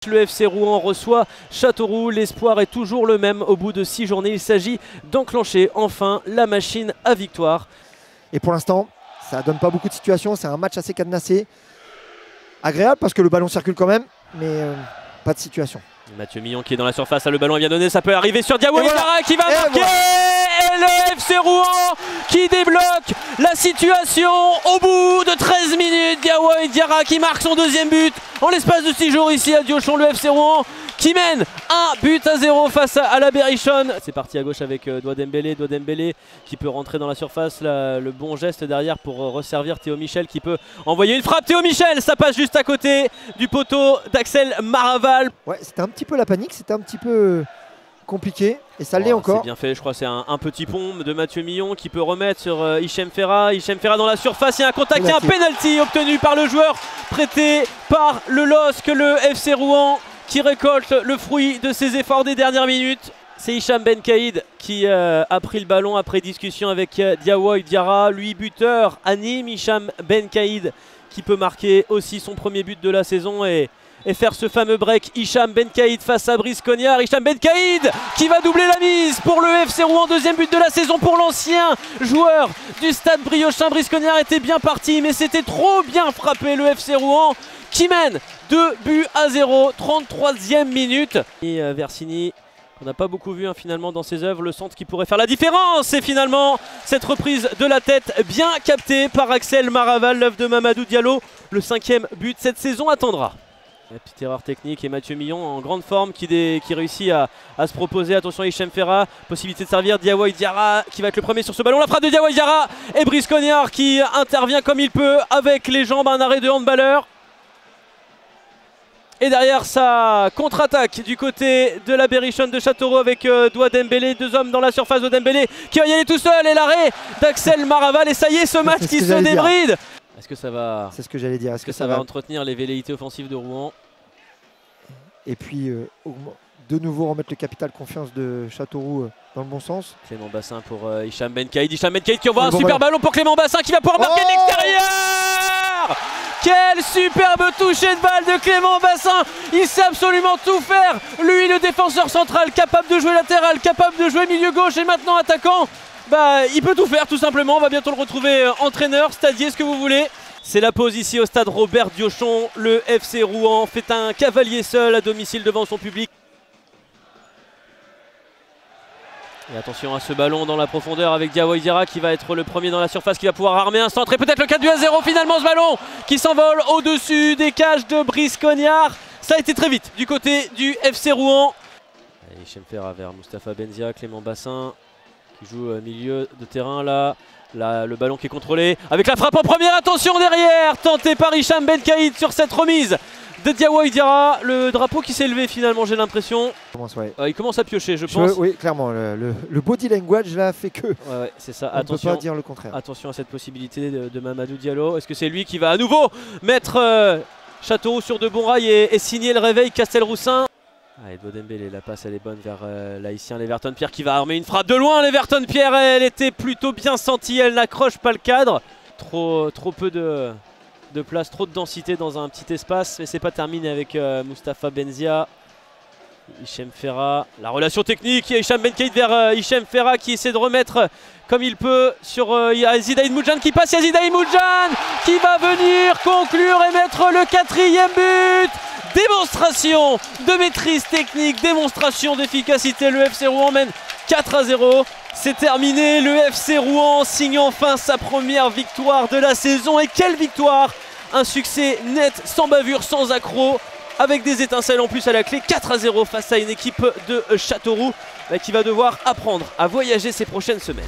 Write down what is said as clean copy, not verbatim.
Le FC Rouen reçoit Châteauroux. L'espoir est toujours le même au bout de 6 journées. Il s'agit d'enclencher enfin la machine à victoire. Et pour l'instant, ça donne pas beaucoup de situations. C'est un match assez cadenassé. Agréable parce que le ballon circule quand même, mais pas de situation. Mathieu Millon qui est dans la surface, là, le ballon vient donner, ça peut arriver sur Diawo Diarra qui va marquer. Et le FC Rouen qui débloque la situation au bout de 13 minutes. Diawo Diarra qui marque son deuxième but en l'espace de 6 jours ici à Diochon. Le FC Rouen qui mène 1-0 face à la Berrichonne. C'est parti à gauche avec Doua Dembélé qui peut rentrer dans la surface. Là, le bon geste derrière pour resservir Théo Michel qui peut envoyer une frappe. Théo Michel, ça passe juste à côté du poteau d'Axel Maraval. Ouais, c'était un petit peu la panique, c'était un petit peu compliqué et ça l'est encore. C'est bien fait, je crois que c'est un petit pont de Mathieu Millon qui peut remettre sur Hichem Ferra. Hichem Ferra dans la surface, il y a un contact et un penalty obtenu par le joueur prêté par le LOSC, le FC Rouen, qui récolte le fruit de ses efforts des dernières minutes. C'est Hicham Benkaïd qui a pris le ballon après discussion avec Diawo Diarra. Lui buteur à Nîmes, Hicham Benkaïd qui peut marquer aussi son premier but de la saison et faire ce fameux break. Hicham Benkaïd face à Brice Cognard. Hicham Benkaïd qui va doubler la mise pour le FC Rouen. Deuxième but de la saison pour l'ancien joueur du Stade Briochin. Brice Cognard était bien parti mais c'était trop bien frappé. Le FC Rouen qui mène 2-0, 33e minute. Et Versini, on n'a pas beaucoup vu finalement dans ses œuvres, le centre qui pourrait faire la différence. Et finalement, cette reprise de la tête bien captée par Axel Maraval, l'œuvre de Mamadou Diallo. Le 5e but cette saison attendra. La petite erreur technique et Mathieu Millon en grande forme qui réussit à se proposer. Attention Hichem Ferra, possibilité de servir Diawo Diarra qui va être le premier sur ce ballon. La frappe de Diawo Diarra et Brice Cognard qui intervient comme il peut avec les jambes, un arrêt de handballeur. Et derrière ça, contre-attaque du côté de la Berrichonne de Châteauroux avec Doua Dembélé, 2 hommes dans la surface de Dembélé qui va y aller tout seul et l'arrêt d'Axel Maraval. Et ça y est, ce match qui se débride. Est-ce que ça va, c'est ce que j'allais dire. Est-ce que ça va entretenir les velléités offensives de Rouen? Et puis de nouveau remettre le capital confiance de Châteauroux dans le bon sens. Clément Bassin pour Hicham Benkaïd. Hicham Benkaïd qui envoie un super ballon pour Clément Bassin qui va pouvoir marquer de l'extérieur. Quel superbe toucher de balle de Clément Bassin. Il sait absolument tout faire. Lui, le défenseur central, capable de jouer latéral, capable de jouer milieu gauche et maintenant attaquant. Bah, il peut tout faire tout simplement. On va bientôt le retrouver entraîneur, stadier, ce que vous voulez. C'est la pause ici au stade Robert Diochon. Le FC Rouen fait un cavalier seul à domicile devant son public. Et attention à ce ballon dans la profondeur avec Diawo Diarra qui va être le premier dans la surface, qui va pouvoir armer un centre et peut-être le 4-0 finalement, ce ballon qui s'envole au-dessus des cages de Brice Cognard. Ça a été très vite du côté du FC Rouen. Hichem Ferra vers Moustapha Benzia, Clément Bassin qui joue milieu de terrain là. Le ballon qui est contrôlé avec la frappe en première, attention derrière, tenté par Hicham Benkaïd sur cette remise de Diawo Diarra. Le drapeau qui s'est levé finalement, j'ai l'impression. Il commence à piocher, je pense. Oui, clairement, le body language là fait que. Ouais, c'est ça. On ne peut pas dire le contraire. Attention à cette possibilité de Mamadou Diallo. Est-ce que c'est lui qui va à nouveau mettre Châteauroux sur de bons rails et signer le réveil Castelroussin? Allez, Doua Dembélé, la passe elle est bonne vers l'haïtien Leverton-Pierre qui va armer une frappe de loin. Leverton-Pierre, elle était plutôt bien sentie, elle n'accroche pas le cadre. Trop peu de place, trop de densité dans un petit espace. Mais c'est pas terminé avec Moustapha Benzia. Hichem Ferra, la relation technique, Hicham Benkaïd vers Hichem Ferra qui essaie de remettre comme il peut sur Yazidaïd Moudjane qui passe. Yazidaïd Moudjane qui va venir conclure et mettre le 4e but. Démonstration de maîtrise technique, démonstration d'efficacité. Le FC Rouen mène 4-0. C'est terminé. Le FC Rouen signe enfin sa première victoire de la saison. Et quelle victoire! Un succès net, sans bavure, sans accroc, avec des étincelles en plus à la clé. 4-0 face à une équipe de Châteauroux qui va devoir apprendre à voyager ces prochaines semaines.